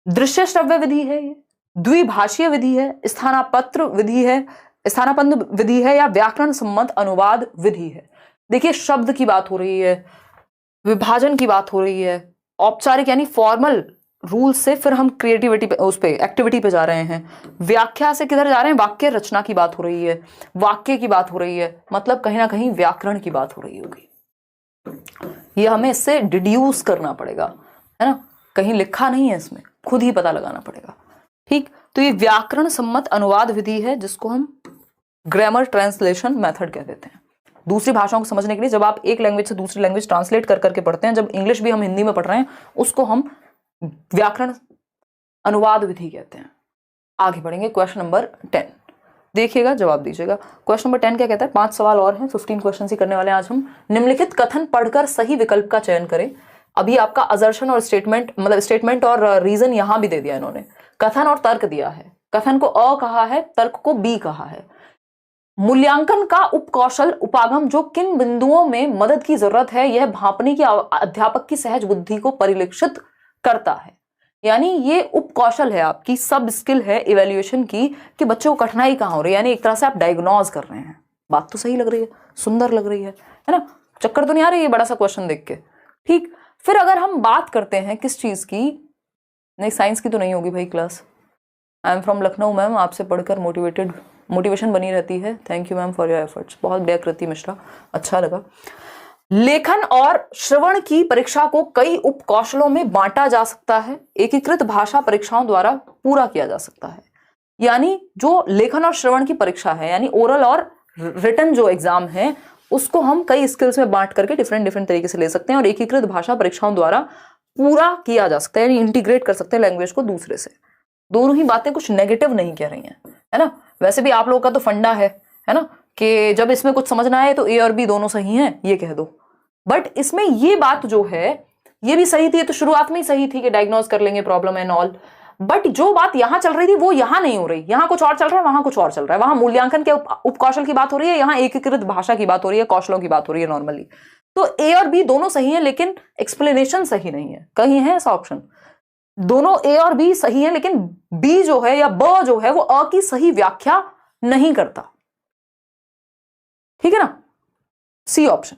दृश्य श्रव्य विधि है, ये द्विभाषीय विधि है, स्थानापन्न विधि है, या व्याकरण सम्मत अनुवाद विधि है। देखिए, शब्द की बात हो रही है, विभाजन की बात हो रही है, औपचारिक यानी फॉर्मल रूल से फिर हम क्रिएटिविटी पे, उस पे एक्टिविटी पे जा रहे हैं। व्याख्या से किधर जा रहे हैं? वाक्य रचना की बात हो रही है, वाक्य की बात हो रही है, मतलब कहीं ना कहीं व्याकरण की बात हो रही होगी। ये हमें इससे डिड्यूस करना पड़ेगा, है ना, कहीं लिखा नहीं है इसमें, खुद ही पता लगाना पड़ेगा। ठीक, तो ये व्याकरण सम्मत अनुवाद विधि है, जिसको हम ग्रामर ट्रांसलेशन मेथड कह देते हैं। दूसरी भाषाओं को समझने के लिए जब आप एक लैंग्वेज से दूसरी लैंग्वेज ट्रांसलेट कर करके पढ़ते हैं, जब इंग्लिश भी हम हिंदी में पढ़ रहे हैं, उसको हम व्याकरण अनुवाद विधि कहते हैं। आगे बढ़ेंगे, क्वेश्चन नंबर 10 देखिएगा, जवाब दीजिएगा। क्वेश्चन नंबर 10 क्या कहता है? 5 सवाल और हैं, 15 क्वेश्चन ही करने वाले हैं आज हम। निम्नलिखित कथन पढ़कर सही विकल्प का चयन करें। अभी आपका असर्शन और स्टेटमेंट, मतलब स्टेटमेंट और रीजन यहां भी दे दिया इन्होंने, कथन और तर्क दिया है। कथन को अ कहा है, तर्क को बी कहा है। मूल्यांकन का उपकौशल उपागम जो किन बिंदुओं में मदद की जरूरत है, यह भांपने की अध्यापक की सहज बुद्धि को परिलक्षित करता है। यानी ये उपकौशल है, आपकी सब स्किल है इवैल्यूएशन की, कि बच्चों को कठिनाई कहां हो रही है, यानी एक तरह से आप डायग्नोज कर रहे हैं। बात तो सही लग रही है, सुंदर लग रही है ना, चक्कर तो नहीं आ रही है बड़ा सा क्वेश्चन देख के। ठीक, फिर अगर हम बात करते हैं किस चीज की, नहीं साइंस की तो नहीं होगी भाई class, I am from Lucknow ma'am, आपसे पढ़कर मोटिवेटेड मोटिवेशन बनी रहती है। Thank you ma'am for your efforts. बहुत बढ़िया कृति मिश्रा, अच्छा लगा। लेखन और श्रवण की परीक्षा को कई उप कौशलों में बांटा जा सकता है, एकीकृत भाषा परीक्षाओं द्वारा पूरा किया जा सकता है। यानी जो लेखन और श्रवण की परीक्षा है, यानी ओरल और रिटन जो एग्जाम है, उसको हम कई स्किल्स में बांट करके डिफरेंट तरीके से ले सकते हैं और एकीकृत भाषा परीक्षाओं द्वारा पूरा किया जा सकता है, यानी इंटीग्रेट कर सकते हैं लैंग्वेज को दूसरे से। दोनों ही बातें कुछ नेगेटिव नहीं कह रही हैं, है ना। वैसे भी आप लोगों का तो फंडा है ना, कि जब इसमें कुछ समझना है तो ए और बी दोनों सही हैं, ये कह दो। बट इसमें ये बात जो है ये भी सही थी, ये तो शुरुआत में ही सही थी कि डायग्नोज कर लेंगे प्रॉब्लम एंड ऑल। बट जो बात यहां चल रही थी वो यहां नहीं हो रही, यहां कुछ और चल रहा है, वहां कुछ और चल रहा है। वहां मूल्यांकन के उपकौशल की बात हो रही है, यहां एकीकृत भाषा की बात हो रही है, कौशलों की बात हो रही है नॉर्मली। तो ए और बी दोनों सही है, लेकिन एक्सप्लेनेशन सही नहीं है। कहीं है ऐसा ऑप्शन? दोनों ए और बी सही है, लेकिन बी जो है या ब जो है वो अ की सही व्याख्या नहीं करता। ठीक है ना, सी ऑप्शन।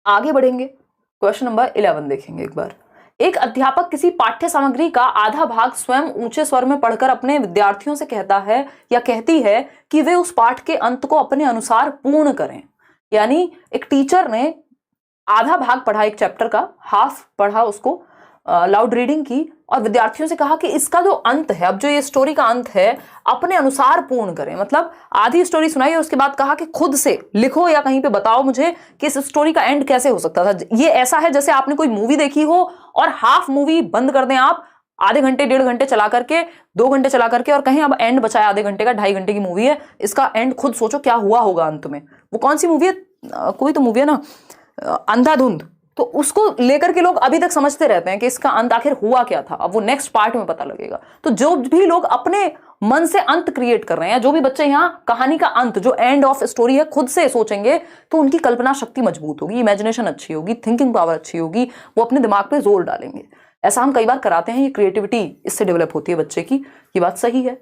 आगे बढ़ेंगे, क्वेश्चन नंबर 11 देखेंगे एक बार। एक अध्यापक किसी पाठ्य सामग्री का आधा भाग स्वयं ऊंचे स्वर में पढ़कर अपने विद्यार्थियों से कहता है या कहती है कि वे उस पाठ के अंत को अपने अनुसार पूर्ण करें। यानी एक टीचर ने आधा भाग पढ़ा, एक चैप्टर का हाफ पढ़ा, उसको लाउड रीडिंग की और विद्यार्थियों से कहा कि इसका जो अंत है, अब जो ये स्टोरी का अंत है, अपने अनुसार पूर्ण करें। मतलब आधी स्टोरी सुनाई और उसके बाद कहा कि खुद से लिखो या कहीं पे बताओ मुझे कि इस स्टोरी का एंड कैसे हो सकता था। ये ऐसा है जैसे आपने कोई मूवी देखी हो और हाफ मूवी बंद कर दें आप, आधे घंटे 1.5 घंटे चला करके, 2 घंटे चला करके, और कहें अब एंड बचा है आधे घंटे का, 2.5 घंटे की मूवी है, इसका एंड खुद सोचो क्या हुआ होगा अंत में। वो कौन सी मूवी है? कोई तो मूवी है ना, अंधाधुंध। तो उसको लेकर के लोग अभी तक समझते रहते हैं कि इसका अंत आखिर हुआ क्या था, अब वो नेक्स्ट पार्ट में पता लगेगा। तो जो भी लोग अपने मन से अंत क्रिएट कर रहे हैं, जो भी बच्चे यहाँ कहानी का अंत, जो एंड ऑफ स्टोरी है, खुद से सोचेंगे, तो उनकी कल्पना शक्ति मजबूत होगी, इमेजिनेशन अच्छी होगी, थिंकिंग पावर अच्छी होगी, वो अपने दिमाग पे जोर डालेंगे। ऐसा हम कई बार कराते हैं, ये क्रिएटिविटी इससे डेवलप होती है बच्चे की, ये बात सही है।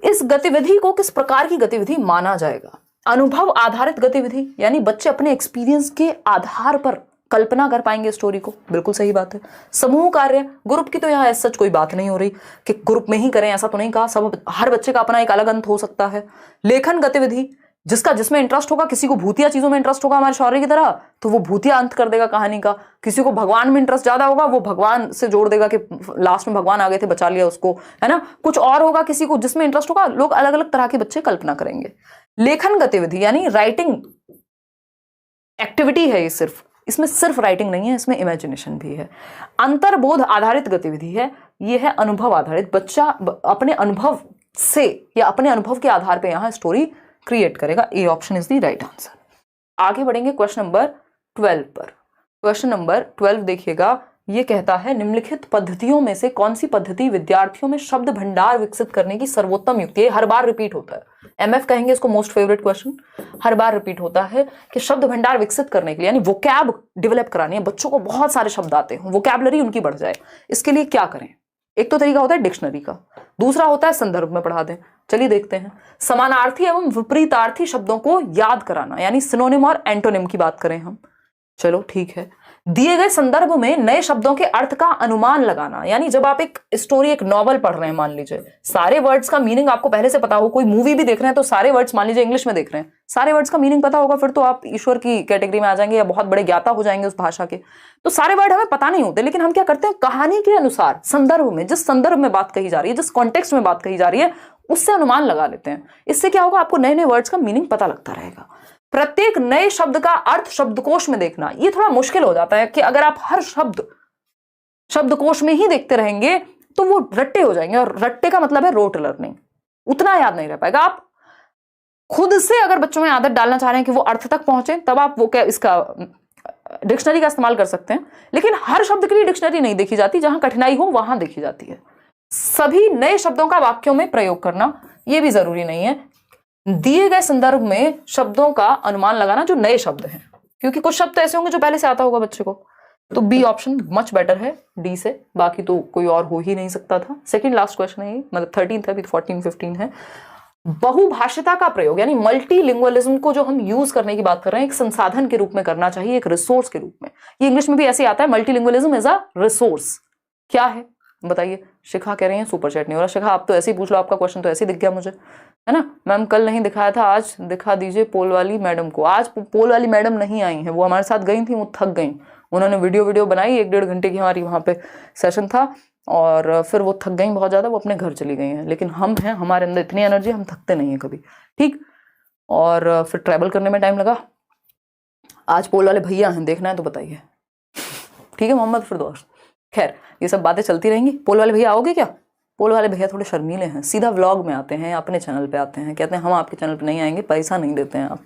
इस गतिविधि को किस प्रकार की गतिविधि माना जाएगा? अनुभव आधारित गतिविधि, यानी बच्चे अपने एक्सपीरियंस के आधार पर कल्पना कर पाएंगे स्टोरी को, बिल्कुल सही बात है। समूह कार्य, ग्रुप की तो यहाँ सच कोई बात नहीं हो रही कि ग्रुप में ही करें, ऐसा तो नहीं कहा, सब हर बच्चे का अपना एक अलग अंत हो सकता है। लेखन गतिविधि, जिसमें इंटरेस्ट होगा, किसी को भूतिया चीजों में इंटरेस्ट होगा हमारे शौर्य की तरह, तो वो भूतिया अंत कर देगा कहानी का। किसी को भगवान में इंटरेस्ट ज्यादा होगा, वो भगवान से जोड़ देगा कि लास्ट में भगवान आ गए थे, बचा लिया उसको, है ना। कुछ और होगा किसी को जिसमें इंटरेस्ट होगा, लोग अलग अलग तरह के बच्चे कल्पना करेंगे। लेखन गतिविधि यानी राइटिंग एक्टिविटी है, ये इसमें सिर्फ राइटिंग नहीं है, इसमें इमेजिनेशन भी है। अंतर्बोध आधारित गतिविधि है, ये है अनुभव आधारित। बच्चा अपने अनुभव से या अपने अनुभव के आधार पे यहाँ स्टोरी क्रिएट करेगा। A option is the right answer. आगे बढ़ेंगे क्वेश्चन नंबर 12 पर। क्वेश्चन नंबर 12 देखिएगा, ये कहता है निम्नलिखित पद्धतियों में से कौन सी पद्धति विद्यार्थियों में शब्द भंडार विकसित करने की सर्वोत्तम युक्ति है? हर बार रिपीट होता है, एमएफ कहेंगे इसको मोस्ट फेवरेट क्वेश्चन। हर बार रिपीट होता है कि शब्द भंडार विकसित करने के लिए, यानी वोकैब डेवलप करानी है, बच्चों को बहुत सारे शब्द आते हैं, वोकैबलरी उनकी बढ़ जाए, इसके लिए क्या करें? एक तो तरीका होता है डिक्शनरी का, दूसरा होता है संदर्भ में पढ़ा दें। चलिए देखते हैं। समानार्थी एवं विपरीतार्थी शब्दों को याद कराना, यानी सिनोनिम और एंटोनिम की बात करें हम, चलो ठीक है। दिए गए संदर्भ में नए शब्दों के अर्थ का अनुमान लगाना, यानी जब आप एक स्टोरी, एक नॉवल पढ़ रहे हैं, मान लीजिए सारे वर्ड्स का मीनिंग आपको पहले से पता हो, कोई मूवी भी देख रहे हैं तो सारे वर्ड्स, मान लीजिए इंग्लिश में देख रहे हैं, सारे वर्ड्स का मीनिंग पता होगा, फिर तो आप ईश्वर की कैटेगरी में आ जाएंगे या बहुत बड़े ज्ञाता हो जाएंगे उस भाषा के। तो सारे वर्ड हमें पता नहीं होते, लेकिन हम क्या करते हैं, कहानी के अनुसार संदर्भ में, जिस संदर्भ में बात कही जा रही है, जिस कॉन्टेक्स्ट में बात कही जा रही है, उससे अनुमान लगा लेते हैं। इससे क्या होगा, आपको नए नए वर्ड्स का मीनिंग पता लगता रहेगा। प्रत्येक नए शब्द का अर्थ शब्दकोश में देखना, ये थोड़ा मुश्किल हो जाता है कि अगर आप हर शब्द शब्दकोश में ही देखते रहेंगे तो वो रट्टे हो जाएंगे, और रट्टे का मतलब है रोट लर्निंग, उतना याद नहीं रह पाएगा। आप खुद से अगर बच्चों में आदत डालना चाह रहे हैं कि वो अर्थ तक पहुंचे, तब आप वो क्या इसका डिक्शनरी का इस्तेमाल कर सकते हैं, लेकिन हर शब्द के लिए डिक्शनरी नहीं देखी जाती, जहां कठिनाई हो वहां देखी जाती है। सभी नए शब्दों का वाक्यों में प्रयोग करना, यह भी जरूरी नहीं है। दिए गए संदर्भ में शब्दों का अनुमान लगाना जो नए शब्द हैं, क्योंकि कुछ शब्द ऐसे होंगे जो पहले से आता होगा बच्चे को, तो बी ऑप्शन मच बेटर है डी से, बाकी तो कोई और हो ही नहीं सकता था। सेकंड लास्ट क्वेश्चन है ये, मतलब 13 है, 14 15 है। बहुभाषिता का प्रयोग, यानी मल्टीलिंगुअलिज्म को जो हम यूज करने की बात कर रहे हैं, एक संसाधन के रूप में करना चाहिए, एक रिसोर्स के रूप में। ये इंग्लिश में भी ऐसे आता है, मल्टीलिंगुअलिज्म इज अ रिसोर्स। क्या है बताइए। शिखा कह रही है सुपर चैट नहीं हो रहा। शिखा आप तो ऐसे ही पूछ लो, आपका क्वेश्चन तो ऐसे ही दिख गया मुझे, है ना। मैम कल नहीं दिखाया था, आज दिखा दीजिए पोल वाली मैडम को। आज पोल वाली मैडम नहीं आई है, वो हमारे साथ गई थी, वो थक गई। उन्होंने वीडियो बनाई, 1-1.5 घंटे की हमारी वहाँ पे सेशन था, और फिर वो थक गई बहुत ज़्यादा, वो अपने घर चली गई हैं। लेकिन हम हैं, हमारे अंदर इतनी एनर्जी, हम थकते नहीं हैं कभी, ठीक। और फिर ट्रैवल करने में टाइम लगा। आज पोल वाले भैया हैं, देखना है तो बताइए, ठीक है मोहम्मद फिरदौस। खैर ये सब बातें चलती रहेंगी। पोल वाले भैया आओगे क्या? पोल वाले भैया थोड़े शर्मीले हैं, सीधा व्लॉग में आते हैं, अपने चैनल पे आते हैं, कहते हैं हम आपके चैनल पे नहीं आएंगे, पैसा नहीं देते हैं आप,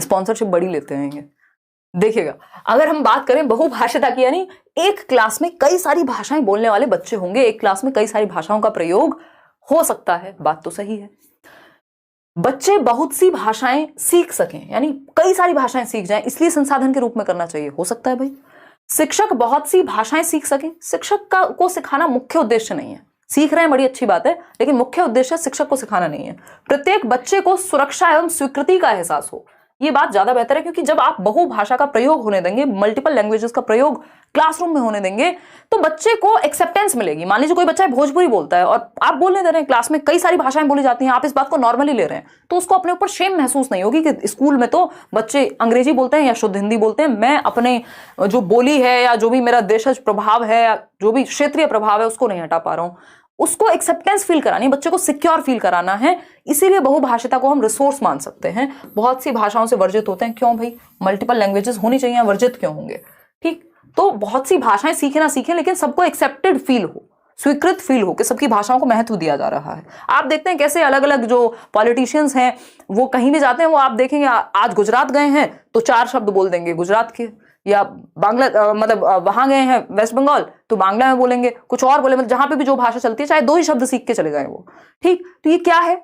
स्पॉन्सरशिप बड़ी लेते हैं ये। देखिएगा, अगर हम बात करें बहुभाषिता की, यानी एक क्लास में कई सारी भाषाएं बोलने वाले बच्चे होंगे, एक क्लास में कई सारी भाषाओं का प्रयोग हो सकता है, बात तो सही है। बच्चे बहुत सी भाषाएं सीख सकें, यानी कई सारी भाषाएं सीख जाएं, इसलिए संसाधन के रूप में करना चाहिए, हो सकता है भाई। शिक्षक बहुत सी भाषाएं सीख सकें, शिक्षक को सिखाना मुख्य उद्देश्य नहीं है। सीख रहे हैं बड़ी अच्छी बात है, लेकिन मुख्य उद्देश्य शिक्षक को सिखाना नहीं है। प्रत्येक बच्चे को सुरक्षा एवं स्वीकृति का एहसास हो, ये बात ज्यादा बेहतर है, क्योंकि जब आप बहुभाषा का प्रयोग होने देंगे, मल्टीपल लैंग्वेजेस का प्रयोग क्लासरूम में होने देंगे, तो बच्चे को एक्सेप्टेंस मिलेगी। मान लीजिए कोई बच्चा भोजपुरी बोलता है और आप बोलने दे रहे हैं, क्लास में कई सारी भाषाएं बोली जाती हैं, आप इस बात को नॉर्मली ले रहे हैं, तो उसको अपने ऊपर शेम महसूस नहीं होगी कि स्कूल में तो बच्चे अंग्रेजी बोलते हैं या शुद्ध हिंदी बोलते हैं, मैं अपने जो बोली है या जो भी मेरा देशज प्रभाव है या जो भी क्षेत्रीय प्रभाव है उसको नहीं हटा पा रहा हूं। उसको एक्सेप्टेंस फील करानी, बच्चे को सिक्योर फील कराना है। इसीलिए बहुभाषिता को हम रिसोर्स मान सकते हैं। बहुत सी भाषाओं से वर्जित होते हैं, क्यों भाई? मल्टीपल लैंग्वेजेस होनी चाहिए, वर्जित क्यों होंगे? ठीक, तो बहुत सी भाषाएं सीखे ना सीखे, लेकिन सबको एक्सेप्टेड फील हो, स्वीकृत फील हो कि सबकी भाषाओं को महत्व दिया जा रहा है। आप देखते हैं कैसे अलग अलग जो पॉलिटिशियंस हैं वो कहीं भी जाते हैं, वो आप देखेंगे आज गुजरात गए हैं तो 4 शब्द बोल देंगे गुजरात के, या बांग्ला मतलब वहां गए हैं वेस्ट बंगाल तो बांग्ला में बोलेंगे, कुछ और बोले, मतलब जहां पे भी जो भाषा चलती है चाहे 2 ही शब्द सीख के चले गए वो, ठीक। तो ये क्या है?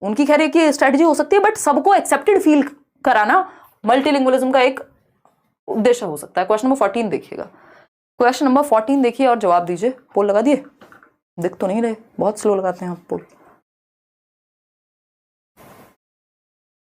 उनकी खैर की स्ट्रेटजी हो सकती है, बट सबको एक्सेप्टेड फील कराना मल्टीलिंगुअलिज्म का एक उद्देश्य हो सकता है। क्वेश्चन नंबर 14 देखिएगा, क्वेश्चन नंबर 14 देखिए और जवाब दीजिए। पोल लगा दिए? दिख तो नहीं रहे, बहुत स्लो लगाते हैं आप पोल।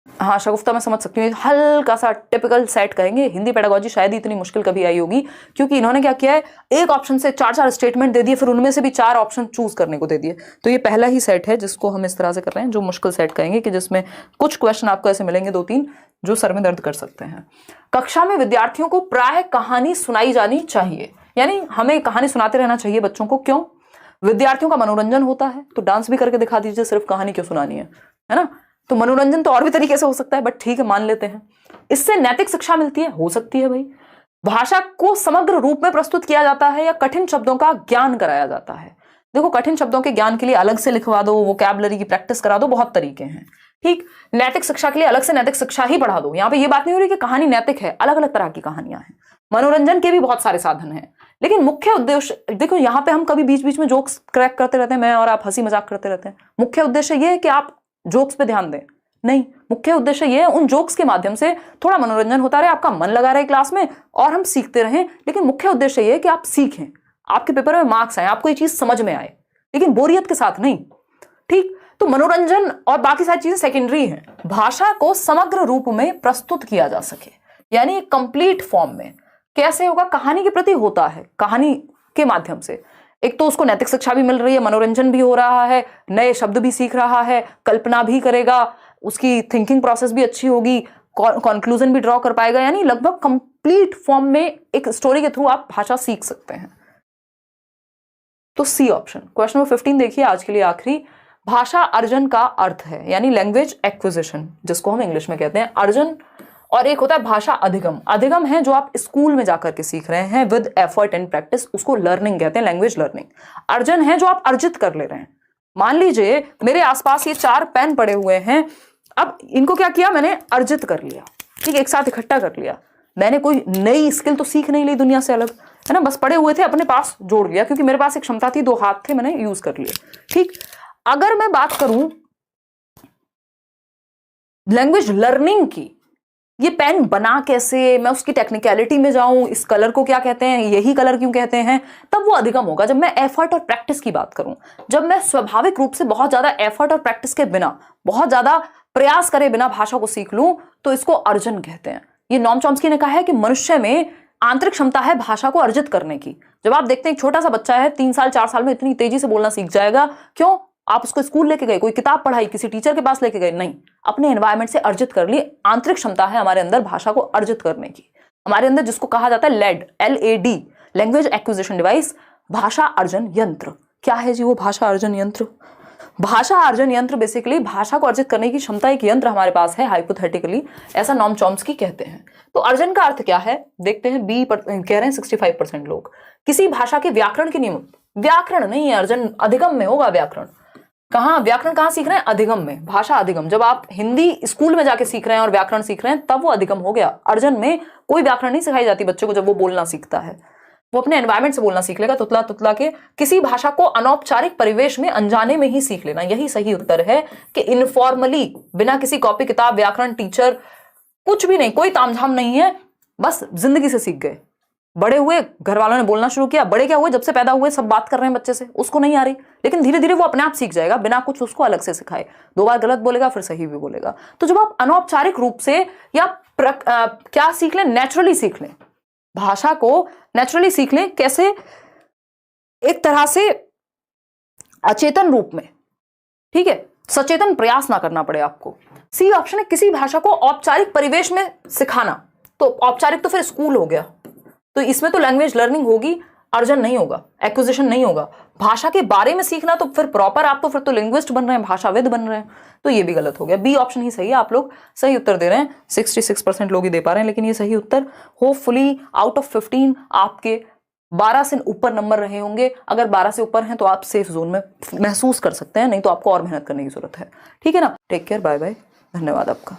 हाँ शगुफ्ता मैं समझ सकती हूँ, हल्का सा टिपिकल सेट कहेंगे। हिंदी पेडागोजी शायद ही इतनी मुश्किल कभी आई होगी, क्योंकि इन्होंने क्या किया है, एक ऑप्शन से 4-4 स्टेटमेंट दे दिए, फिर उनमें से भी 4 ऑप्शन चूज करने को दे दिए। तो ये पहला ही सेट है जिसको हम इस तरह से कर रहे हैं, जो मुश्किल सेट कहेंगे, कि जिसमें कुछ क्वेश्चन आपको ऐसे मिलेंगे 2-3 जो सर में दर्द कर सकते हैं। कक्षा में विद्यार्थियों को प्राय कहानी सुनाई जानी चाहिए, यानी हमें कहानी सुनाते रहना चाहिए बच्चों को। क्यों? विद्यार्थियों का मनोरंजन होता है, तो डांस भी करके दिखा दीजिए, सिर्फ कहानी क्यों सुनानी है ना। तो मनोरंजन तो और भी तरीके से हो सकता है, बट ठीक है मान लेते हैं। इससे नैतिक शिक्षा मिलती है, हो सकती है भाई। भाषा को समग्र रूप में प्रस्तुत किया जाता है, या कठिन शब्दों का ज्ञान कराया जाता है। देखो, कठिन शब्दों के ज्ञान के लिए अलग से लिखवा दो, वोकैबुलरी की प्रैक्टिस करा दो, बहुत तरीके हैं, ठीक। नैतिक शिक्षा के लिए अलग से नैतिक शिक्षा ही पढ़ा दो। यहाँ पे ये बात नहीं हो रही कि कहानी नैतिक है, अलग अलग तरह की कहानियां हैं। मनोरंजन के भी बहुत सारे साधन हैं, लेकिन मुख्य उद्देश्य देखो, यहाँ पे हम कभी बीच बीच में जोक्स क्रैक करते रहते हैं, मैं और आप हंसी मजाक करते रहते हैं। मुख्य उद्देश्य ये है कि आप जोक्स पे ध्यान दें, नहीं, मुख्य उद्देश्य ये है उन जोक्स के माध्यम से थोड़ा मनोरंजन होता रहे, आपका मन लगा रहे क्लास में, और हम सीखते रहें। लेकिन मुख्य उद्देश्य ये है कि आप सीखें, आपके पेपर में मार्क्स आए, आपको ये चीज समझ में आए, लेकिन बोरियत के साथ नहीं, ठीक। तो मनोरंजन और बाकी सारी चीजें सेकेंडरी हैं। भाषा को समग्र रूप में प्रस्तुत किया जा सके, यानी एक कंप्लीट फॉर्म में। कैसे होगा? कहानी के प्रति होता है, कहानी के माध्यम से एक तो उसको नैतिक शिक्षा भी मिल रही है, मनोरंजन भी हो रहा है, नए शब्द भी सीख रहा है, कल्पना भी करेगा, उसकी थिंकिंग प्रोसेस भी अच्छी होगी, कंक्लूजन भी ड्रॉ कर पाएगा, यानी लगभग कंप्लीट फॉर्म में एक स्टोरी के थ्रू आप भाषा सीख सकते हैं। तो सी ऑप्शन। क्वेश्चन नंबर 15 देखिए, आज के लिए आखिरी। भाषा अर्जन का अर्थ है, यानी लैंग्वेज एक्विजिशन, जिसको हम इंग्लिश में कहते हैं अर्जन, और एक होता है भाषा अधिगम। अधिगम है जो आप स्कूल में जाकर के सीख रहे हैं विद एफर्ट एंड प्रैक्टिस, उसको लर्निंग कहते हैं, लैंग्वेज लर्निंग। अर्जन है जो आप अर्जित कर ले रहे हैं। मान लीजिए मेरे आसपास ये 4 पेन पड़े हुए हैं, अब इनको क्या किया मैंने? अर्जित कर लिया, ठीक, एक साथ इकट्ठा कर लिया। मैंने कोई नई स्किल तो सीख नहीं ली दुनिया से अलग, है ना, बस पड़े हुए थे, अपने पास जोड़ लिया, क्योंकि मेरे पास एक क्षमता थी, 2 हाथ थे, मैंने यूज कर लिए, ठीक। अगर मैं बात करूं लैंग्वेज लर्निंग की, ये पेन बना कैसे, मैं उसकी टेक्निकलिटी में जाऊं, इस कलर को क्या कहते हैं, यही कलर क्यों कहते हैं, तब वो अधिगम होगा। जब मैं एफर्ट और प्रैक्टिस की बात करूं, जब मैं स्वाभाविक रूप से बहुत ज्यादा एफर्ट और प्रैक्टिस के बिना, बहुत ज्यादा प्रयास करे बिना भाषा को सीख लूं, तो इसको अर्जन कहते हैं। ये नॉम चॉम्स्की ने कहा है कि मनुष्य में आंतरिक क्षमता है भाषा को अर्जित करने की। जब आप देखते हैं एक छोटा सा बच्चा है 3 साल 4 साल में इतनी तेजी से बोलना सीख जाएगा, क्यों? आप उसको स्कूल लेके गए, कोई किताब पढ़ाई, किसी टीचर के पास लेके गए? नहीं, अपने एनवायरमेंट से अर्जित कर ली। आंतरिक क्षमता है हमारे अंदर भाषा को अर्जित करने की। हमारे अंदर जिसको कहा जाता है LAD, LAD, language acquisition device, भाषा अर्जन यंत्र। क्या है जी वो भाषा अर्जन यंत्र? भाषा अर्जन यंत्र बेसिकली भाषा को अर्जित करने की क्षमता एक यंत्र हमारे पास है हाइपोथेटिकली, ऐसा नॉम चॉम्स्की कहते हैं। तो अर्जन का अर्थ क्या है देखते हैं। बी कह रहे हैं 65% लोग। किसी भाषा के व्याकरण के नियम, व्याकरण नहीं है अर्जन, अधिगम में होगा व्याकरण। कहाँ व्याकरण कहाँ सीख रहे हैं? अधिगम में, भाषा अधिगम। जब आप हिंदी स्कूल में जाके सीख रहे हैं और व्याकरण सीख रहे हैं तब वो अधिगम हो गया। अर्जन में कोई व्याकरण नहीं सिखाई जाती बच्चे को जब वो बोलना सीखता है, वो अपने एनवायरमेंट से बोलना सीख लेगा, तुतला तुतला के। किसी भाषा को अनौपचारिक परिवेश में अनजाने में ही सीख लेना, यही सही उत्तर है कि इनफॉर्मली, बिना किसी कॉपी किताब व्याकरण टीचर कुछ भी नहीं, कोई तामझाम नहीं है, बस जिंदगी से सीख गए। बड़े हुए घर वालों ने बोलना शुरू किया, बड़े क्या हुए, जब से पैदा हुए सब बात कर रहे हैं बच्चे से, उसको नहीं आ रही, लेकिन धीरे धीरे वो अपने आप सीख जाएगा बिना कुछ उसको अलग से सिखाए। 2 बार गलत बोलेगा फिर सही भी बोलेगा। तो जब आप अनौपचारिक रूप से या क्या सीख लें, नेचुरली सीख लें, भाषा को नेचुरली सीख लें। कैसे? एक तरह से अचेतन रूप में, ठीक है, सचेतन प्रयास ना करना पड़े आपको। सी ऑप्शन है किसी भाषा को औपचारिक परिवेश में सिखाना। तो औपचारिक तो फिर स्कूल हो गया, तो इसमें तो लैंग्वेज लर्निंग होगी, अर्जन नहीं होगा, एक्विजिशन नहीं होगा। भाषा के बारे में सीखना तो फिर प्रॉपर आप तो फिर तो लिंग्विस्ट बन रहे हैं, भाषाविद बन रहे हैं, तो ये भी गलत हो गया। बी ऑप्शन ही सही है। आप लोग सही उत्तर दे रहे हैं, 66% लोग ही दे पा रहे हैं, लेकिन ये सही उत्तर। होपफुली आउट ऑफ 15 आपके 12 से ऊपर नंबर रहे होंगे। अगर 12 से ऊपर हैं तो आप सेफ जोन में महसूस कर सकते हैं, नहीं तो आपको और मेहनत करने की जरूरत है। ठीक है ना? टेक केयर, बाय बाय, धन्यवाद आपका।